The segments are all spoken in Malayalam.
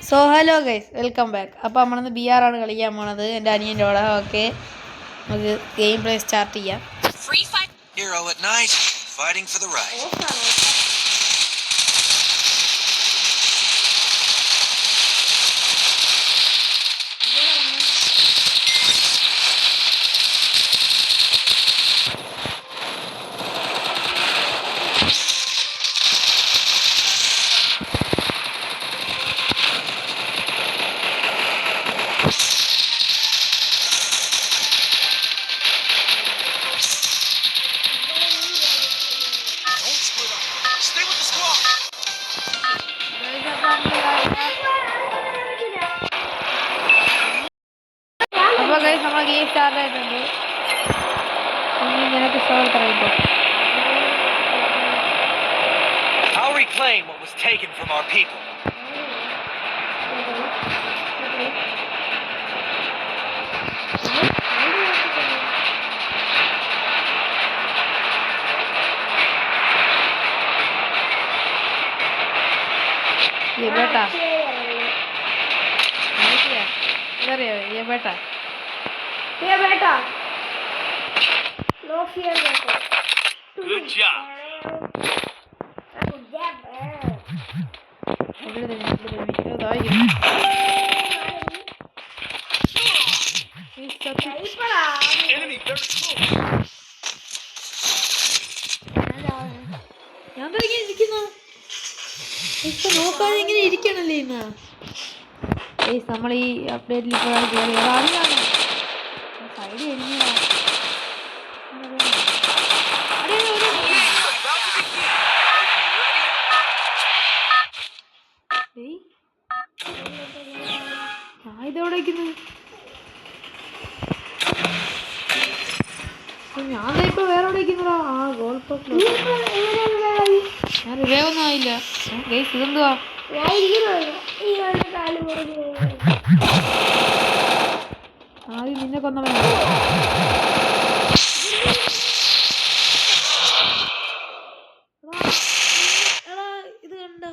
So hello guys, welcome back. അപ്പോൾ നമ്മളിന്ന് BR ആണ് കളിക്കാൻ പോണത് എൻ്റെ അനിയൻ്റെ കൂടെ. ഓക്കെ, നമുക്ക് ഗെയിം പ്ലേ സ്റ്റാർട്ട് ചെയ്യാം. Hero at night, fighting for the right. അപ്പോൾ ഗൈസ്, നമ്മൾ ഗെയിം സ്റ്റാർട്ട് ആയിട്ടുണ്ട്. ഇനി നിനക്ക് short അറിയിപ്പോ. I'll reclaim what was taken from our people. ये बेटा इधर ये बेटा no fear बेटा. Good job. Enemy very close. ഞാൻ ഇരിക്കുന്നു. ഇപ്പൊ നോക്കാതെ ഇങ്ങനെ ഇരിക്കണല്ലേ ഇന്ന്. നമ്മൾ ഈ അപ്ഡേറ്റിൽ സൈഡ് എരിഞ്ഞതാ. ഇതെവിടെ വയ്ക്കുന്നു? ഞാൻ ഇപ്പൊ വേറെ എവിടെ വയ്ക്കുന്നതാ? ആ ഗോൾ പോസ്റ്റ്. ഞാൻ റിവൈവൊന്നും ആയില്ല. ഗൈസ്, ഇതെന്തുവാ? ആദ്യം നിന്നെ കൊന്നവൻ. ഇത് കണ്ട,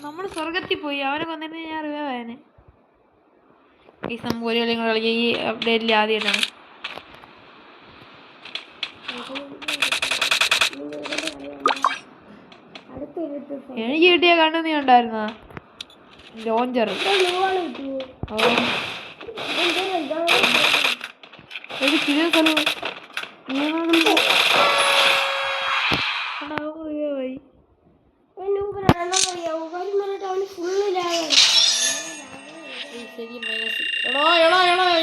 നമ്മൾ സ്വർഗത്തിൽ പോയി. അവനെ കൊന്നിട്ട് ഞാൻ റിവൈവ് ആയനെ. ഗൈസ്, നമുക്ക് ഒരു കളിയും കൂടെ കളിക്കുക. ഈ അപ്ഡേറ്റിൽ ആദ്യമായിട്ടാണ്. എനിക്ക് കിട്ടിയ കണ്ണു നീ ഉണ്ടായിരുന്ന ലോഞ്ചർ.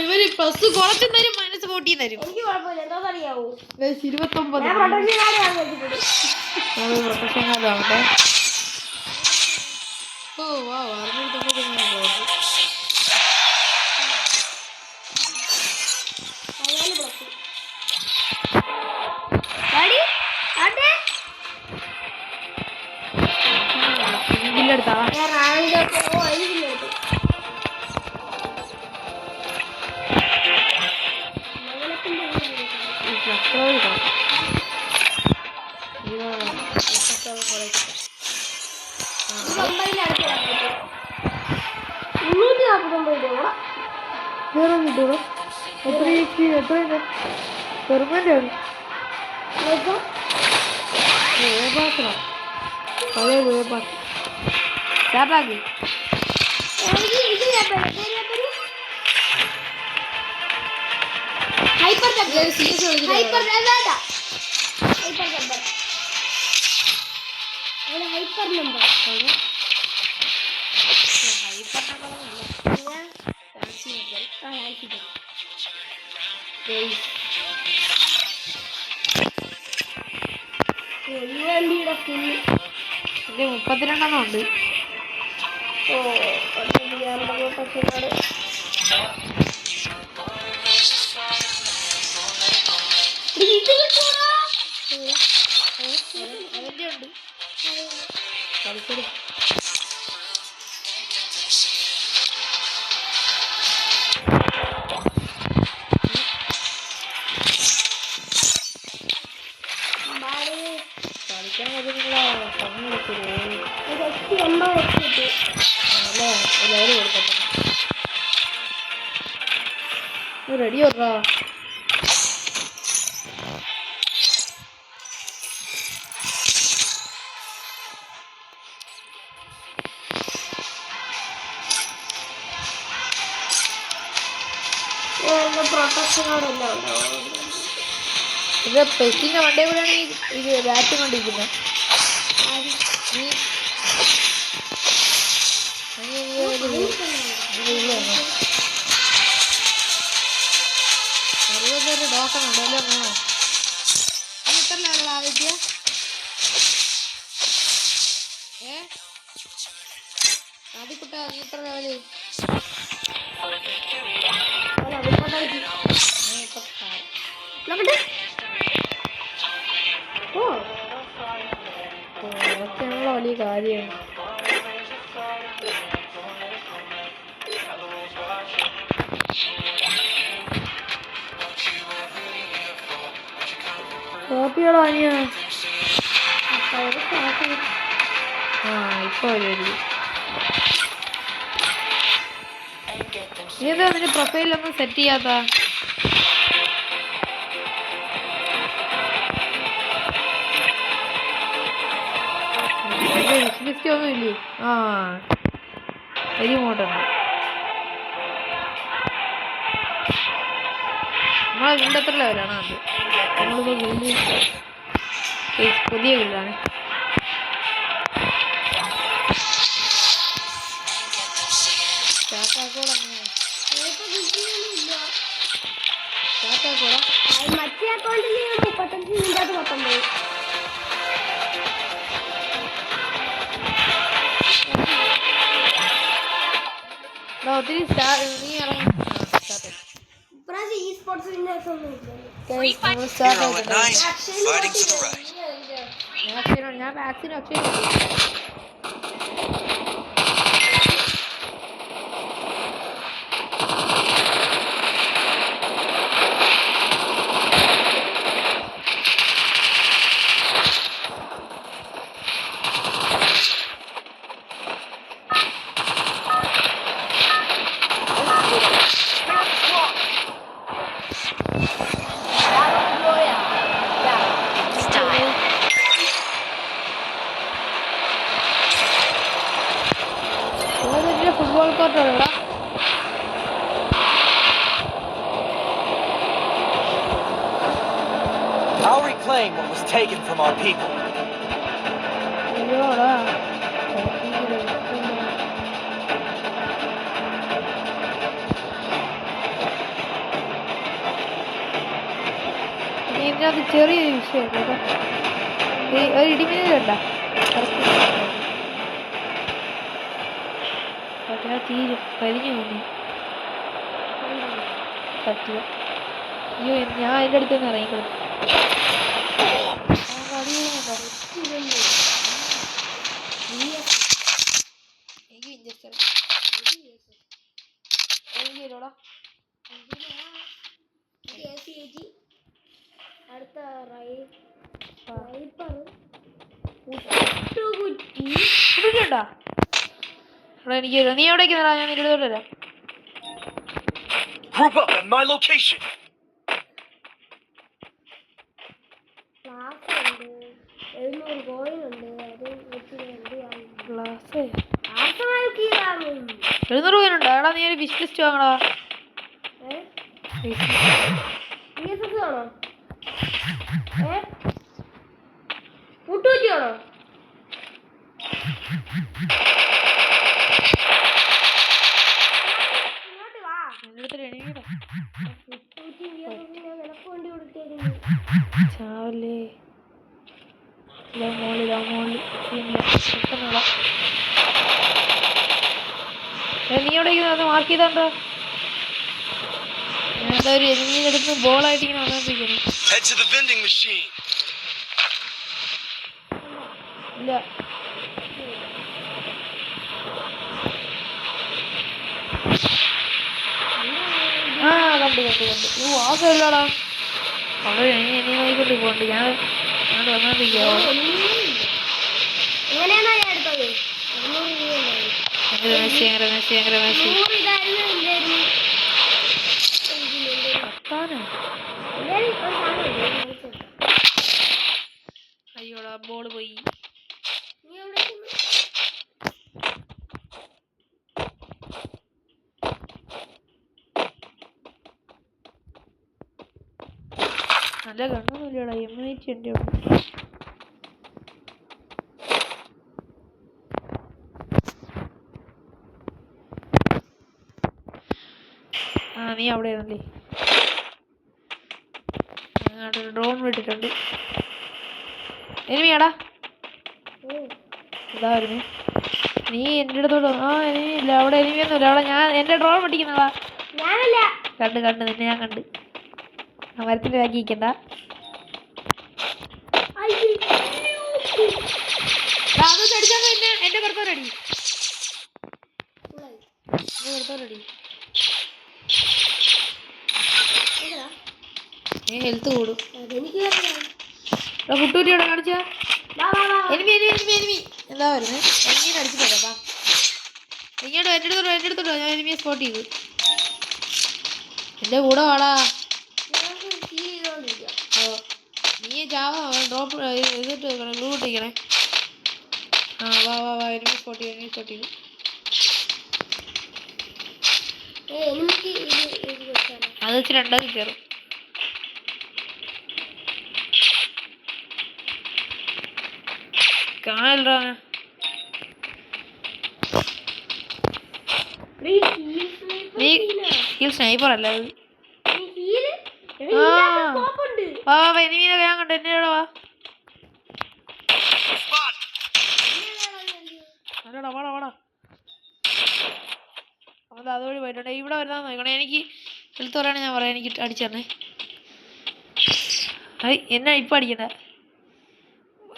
ഇവര് പ്ലസ് കുറച്ചും തരും, മൈനസ് 40 തരും. 29 പ്രൊട്ടക്ഷൻ കാർഡ് ആവട്ടെ. ഓ വാ, ബില്ലെടുത്താ വേറെ കിട്ടൂടോ. എത്ര പെർമനന്റ് ആണ്. പഴയ വേപ്പാസ് സ്റ്റാർട്ടാക്കി. ഇത് 32 ഉണ്ട്. കളിക്കാൻ എത്ര പ്രൊട്ടക്ഷനോടെല്ലാം ഉണ്ടാവും. ഇത് പെറ്റിന്റെ വണ്ടിയെ കൂടെയാണ് ഇത് ബാറ്റ് കൊണ്ടിരിക്കുന്നത്. അറുപത്തേര് ഡോക്കണുണ്ട് എല്ലാം വേണോ? നീ എത്ര ലെവലുള്ള ആദ്യ ആദ്യക്കുട്ട നീ എത്ര ലെവല്? അതൊക്കെയാണല്ലോ വലിയ കാര്യം. കോപ്പിയോളോ അനിയ ഇപ്പൊ വരും. നീ എന്താ നിന്റെ പ്രൊഫൈലൊന്നും സെറ്റ് ചെയ്യാത്ത? ലിസ്റ്റ് ഒന്നും ഇല്ലേ? എരിമോട്ടുണ്ട്. നമ്മളെ വീട് എത്ര ലെവലാണ് അത്? നമ്മളിപ്പോ വീട് പുതിയ വീടാണ്. മറ്റേ അക്കൗണ്ടിൽ 35 ഇതിൻ്റെ 19. ഒത്തിരി നീ ഇറങ്ങി ഈ സ്പോർട്സിന്റെ ഒന്നും ഞാൻ വാക്സിൻ ഒക്കെ football കോർട്ടുള്ള I'll reclaim what was taken from our people. ഇതിനകത്ത് ചെറിയൊരു വിഷയം ഒരു ഇടിമിന്നലുണ്ട തീരും കരിഞ്ഞു പോന്നു പറ്റിയ. അയ്യോ ഞാൻ അതിൻ്റെ അടുത്ത് നിന്ന് ഇറങ്ങിക്കളു. എനിക്ക് ഇഞ്ചക്ഷൻ എനിക്കോടാ അടുത്ത എനിക്ക് നീ എവിടേക്ക് ഞാൻ നിന്റെ വരാം. Group up at my location. Glass 700 രൂപയുണ്ടോ? എടാ നീ ഒരു വിഷ് ലിസ്റ്റ് വാങ്ങടാ. മുട്ടൂറ്റിയാണോ? ചാവല്ലേ മോളിൽ നീ എവിടെ മാർക്ക് ചെയ്തോണ്ടോ? ഞാൻ ഒരു എനിമീൻ്റെ അടുത്ത് ബോളായിട്ട് ഇങ്ങനെ വന്നോണ്ടിരിക്കുന്നു. ഇല്ല കണ്ടു ആ സൈഡിലാടാ അവിടെ എനിമായിക്കൊണ്ട് പോകണ്ട്. ഞാൻ വന്നോണ്ടിരിക്കാവോ? മെസ്സി സാധനം ഒരു സാധനം അയ്യോടാ ബോൾ പോയി. നീ എവിടെ നല്ല കണ്ണൊന്നുമില്ലടാ. M80 ഉണ്ട് ഇവിടെ. നീ അവിടെയാണല്ലേ. ഡ്രോൺ വിട്ടിട്ടുണ്ട്. എനിമിയാടാ ഇതാ വരുന്നേ. നീ എൻ്റെ അടുത്തോട്ട് എനിമി ഇല്ല അവിടെ. എനിമിയൊന്നുമില്ല അവിടെ. ഞാൻ എൻ്റെ ഡ്രോൺ പൊട്ടിക്കുന്നതാ. ഞാനല്ല. കണ്ട് നിന്നെ ഞാൻ കണ്ട്. ആ മരത്തിൻ്റെ ബാക്കി ഇരിക്കണ്ട. അത് അടിച്ചാൽ പിന്നെ എൻ്റെ പുറത്തോരടി. പുറത്തോരടി. ഹെൽത്ത് കൂടും. കുട്ടൂരി അവിടെ കാണിച്ചാ. എനിമി എന്താ വരുന്നത്? എനിമീനെ അടിച്ചിട്ടേക്കാ. ഇങ്ങോട്ടോ എൻ്റെ അടുത്തോട്ടോ. ഞാൻ എനിമിയെ സ്പോട്ട് ചെയ്തു. എൻ്റെ കൂടെ വാടാ. നീ ചാവ ഡ്രോപ്പ് ഇതിട്ട് ഗ്ലൂ ഇട്ടിരിക്കണേ. വാ എനിമി സ്പോട്ട് ചെയ്തു. അത് വെച്ച് രണ്ടാക്കി കയറും. കാണാ നീ സ്നൈപ്പർ അല്ല അത്. എനിമീനെ ഞാൻ കണ്ടു. എന്നെ വാ. അല്ലടാ വാടാ. അവൻ അതുവഴി പോയിട്ടുണ്ട്. ഇവിടെ വരുന്ന നോക്കണേ. എനിക്ക് ഹെൽത്ത് പറയാൻ ഞാൻ പറയാം. എനിക്ക് അടിച്ചു തരണേ. എന്നാ ഇപ്പം അടിക്കണ്ട.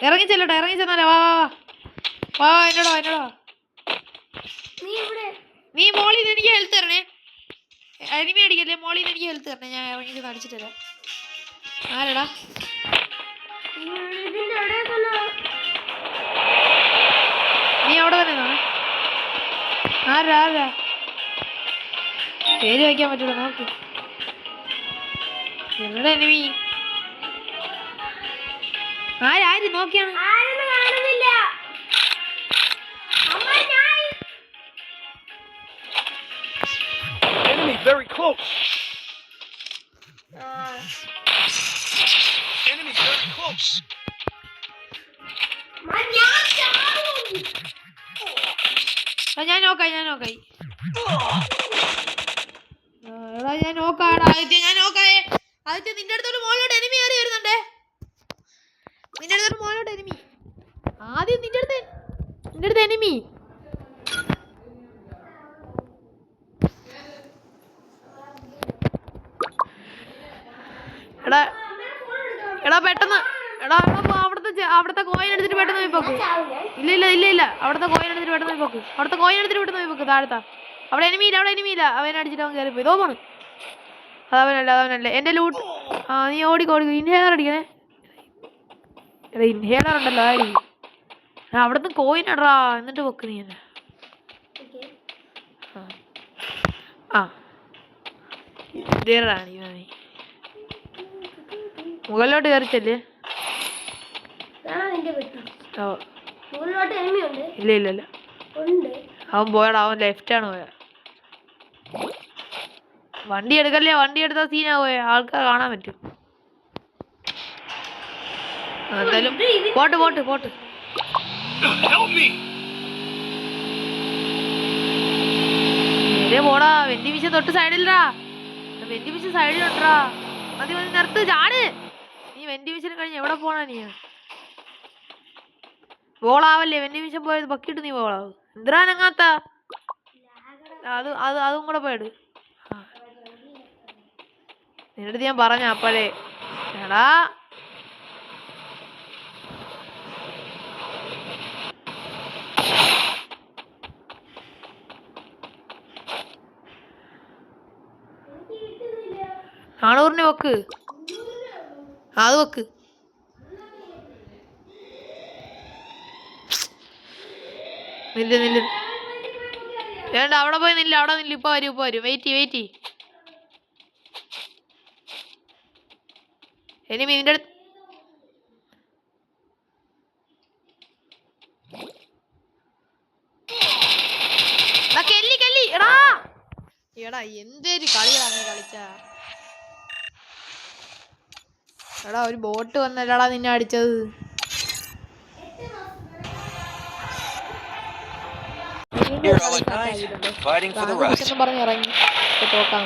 ഇറങ്ങി ചെന്നാലേ. വാ എന്നോടോ. നീ മോളിൽ നിന്ന് എനിക്ക് ഹെൽത്ത് തരണേ. എനിമി അടിക്കല്ലേ. മോളിൽ നിന്ന് എനിക്ക് ഹെൽത്ത് തരണേ. ഞാൻ എനിക്ക് അടിച്ചിട്ട് തരാം. ആരടാ നീ അവിടെ തന്നെ? ആരാ പേര് വയ്ക്കാൻ പറ്റൂല. നോക്ക് എവിടെ എനിമി. ആര് നോക്കിയാണ്. Enemy very close. Enemy very close. ഞാൻ നോക്കായി. എടാ ഞാൻ നോക്കാടാ. ഞാൻ നോക്കായേ. ആദ്യത്തെ നിന്റെ അടുത്തോട്ട് മോളിലോട്ട് എനിമി കയറി വരുന്നുണ്ടേ. എനിമി ആദ്യം നിന്റെ അടുത്ത് എനിമി. എടാ പെട്ടെന്ന്. അവിടുത്തെ കോയിൻ എടുത്തിട്ട് പെട്ടെന്ന് പോയി പോക്ക്. ഇല്ല അവിടുത്തെ കോയിൻ എടുത്തിട്ട് പെട്ടെന്ന് പോയി പോക്ക്. താഴത്താ. അവിടെ എനിമിയില്ല. അവനെ അടിച്ചിട്ട് അവൻ കയറിപ്പോയി. ഇതോ പോണ്. അതവനല്ല എൻ്റെ ലൂട്ട്. നീ ഓടിക്കോ. ഇൻഹേലർ അടിക്കണേ. ഇൻഹേലർ ഉണ്ടല്ലോ. അവിടുന്ന് കോയിൻ ഇടറാ. എന്നിട്ട് പൊക്ക് നീ തന്നെ. നീ മുകളിലോട്ട് കയറിച്ചല്ലേ. ഇല്ല അവൻ പോയടാ. അവൻ ലെഫ്റ്റാണ് പോയ. വണ്ടി എടുക്കല്ലേ. വണ്ടി എടുത്താൽ സീനാ പോയ. ആൾക്കാർ കാണാൻ പറ്റും. എന്തായാലും പോട്ട്. പോടാ. വെന്റി മിഷൻ തൊട്ട് സൈഡിലടാ. വെന്റി മിഷൻ സൈഡിലുണ്ടാ. മതി നിർത്ത്. ചാട്. നീ വെന്റി മിഷൻ കഴിഞ്ഞ് എവിടെ പോണാ നീ? ബോളാവല്ലേ. വെന്റി മിഷൻ പോയത് ബക്കിട്ട് നീ ബോളാവും. എന്തിനാനങ്ങാത്ത അതും കൂടെ പോയിട്. നിന്നടുത്ത് ഞാൻ പറഞ്ഞ അപ്പഴേ. എടാ നാണൂറിന് വെക്ക്. അത് വെക്ക്. നില്ല്. വേണ്ട അവിടെ പോയി നില്ല. ഇപ്പൊ വരും. വെയിറ്റ്. എനിമി നിന്റെ അടുത്ത് കെല്ലി എടാ എടാ എന്തൊരു കളികളാണ് കളിച്ച എടാ ഒരു ബോട്ട് വന്നല്ലടാ നിന്നെ അടിച്ചത് Here are our guys fighting for the right. പറഞ്ഞ് ഇറങ്ങി തോക്കാൻ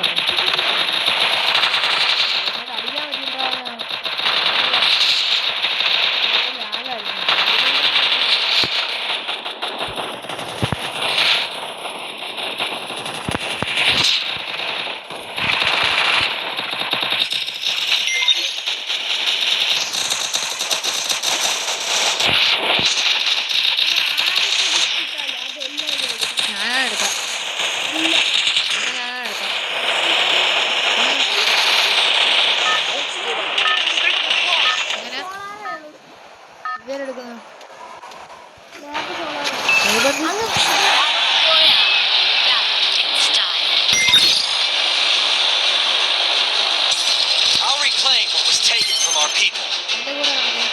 I'll reclaim what was taken from our people.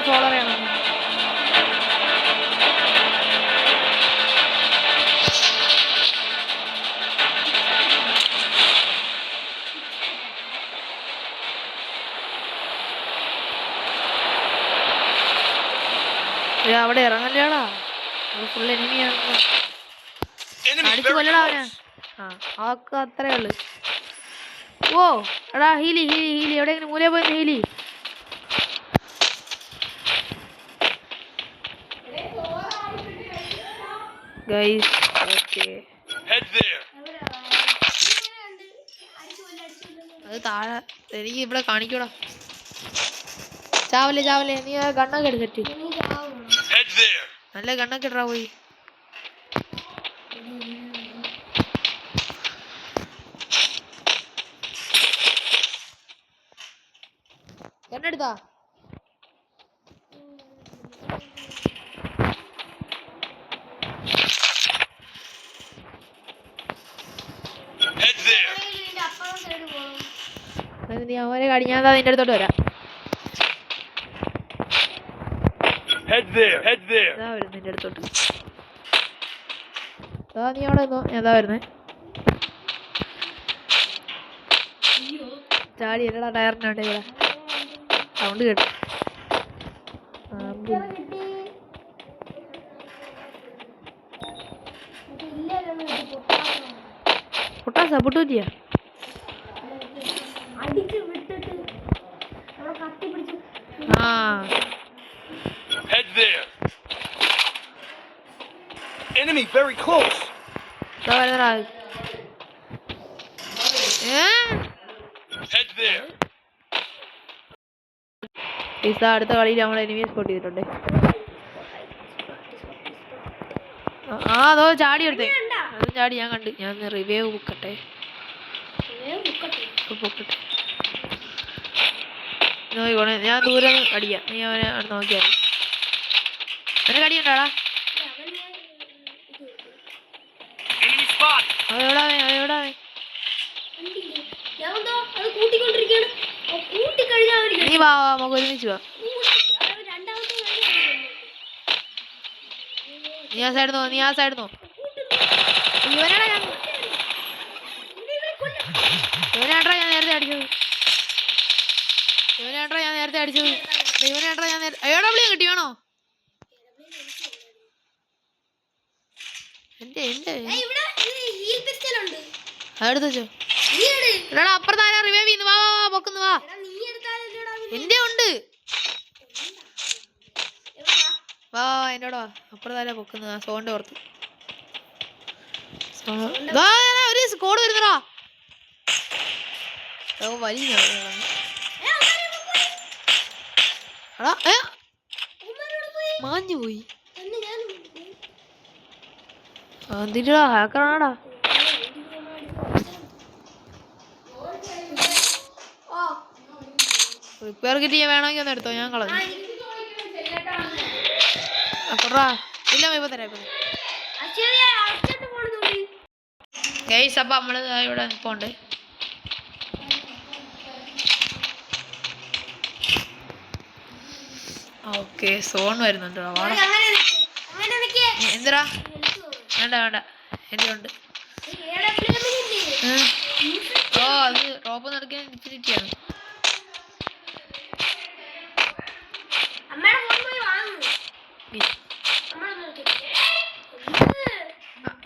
സോളറാണ് അവിടെ ഇറങ്ങല്ലേടാ ഫുൾ എനിമിയാണ് Enemy അടിച്ചു very കൊല്ലടാ അവനെ close. അവക്ക് അത്രേ ഉള്ളു ഓ എടാ ഹീലി എവിടെയെങ്കിലും മൂലേ പോയി Healy guys okay Head there. അത് താഴെ എനിക്ക് ഇവിടെ കാണിക്കൂടാ ചാവല്ലേ നീ ഗണ്ണൊക്കെ എടുത്തിട്ട് Head there. നല്ല ഗണ്ണൊക്കെ ഇടാ പോയി ഗണ്ണെടുത്താ Head there. നീ അവരെ കടിഞ്ഞാതാ നിന്റെ അടുത്തോട്ട് വരാം Head there. Head there. ഇതാ വരും നിന്റെ അടുത്തോട്ട് നീ അവിടെ നിന്നോ ഞാൻ ഇതാ വരുന്നേ ചാടി എന്നടാ ടയറിനുണ്ട് ഇവിടെ സൗണ്ട് കേട്ടു പൊട്ടാസാ പൊട്ടൂറ്റിയാ ആ Head there. Enemy very close. ഇതാ വരുന്നടാ Head there. അടുത്ത കളിയിൽ നമ്മൾ എനിമിയെ സ്പോട്ട് ചെയ്തിട്ടുണ്ട് അതോ ചാടി എടുത്തേ അതും ചാടി ഞാൻ കണ്ട് ഞാൻ റിവ്യൂ ബുക്കട്ടെ നോക്കിക്കോണേ ഞാൻ ദൂരെ അടിക്കാം നീ അവനെ നോക്കിയാൽ അവനെ കടിയുണ്ടാടാ Enemy spotted. അതെവിടാ നീ വാ നമുക്ക് ഒരുമിച്ച് വാ നീ ആ സൈഡ് നോ ഇവനാടാ ഞാൻ നേരത്തെ അടിച്ചത് AW കിട്ടി വേണോ എന്റെ അതെടുത്ത് വെച്ചോ എടാ അപ്പുറത്താരാ റിവൈവ് ചെയ്യുന്നു വാ പൊക്കുന്നു വാ എന്റെ ഉണ്ട് വാ എന്നോട് വാ അപ്പുറത്താരാ പൊക്കുന്നു ആ സോണിന്റെ പുറത്ത് ഒരു സ്കോഡ് വരുന്നടാ വലിയ മാഞ്ഞു പോയി എന്തിനാ ഹാക്കറാണാടാ റിപ്പയർ കിറ്റ് വേണമെങ്കിൽ ഒന്ന് എടുത്തോ ഞാൻ കളഞ്ഞു ഇല്ല ഇപ്പൊ തരാം ഗൈസ് അപ്പം നമ്മൾ ഇവിടെ നിൽപ്പുണ്ട്. ഓക്കെ സോൺ വരുന്നുണ്ട്. എന്തിനാ? വേണ്ട വേണ്ട എൻ്റെ ഉണ്ട്. ഓ അത് റോപ്പ് നടക്കാൻ ഇൻഫിനിറ്റിയാണ്. അമ്മയുടെ ഫോൺ പോയി വാങ്ങും.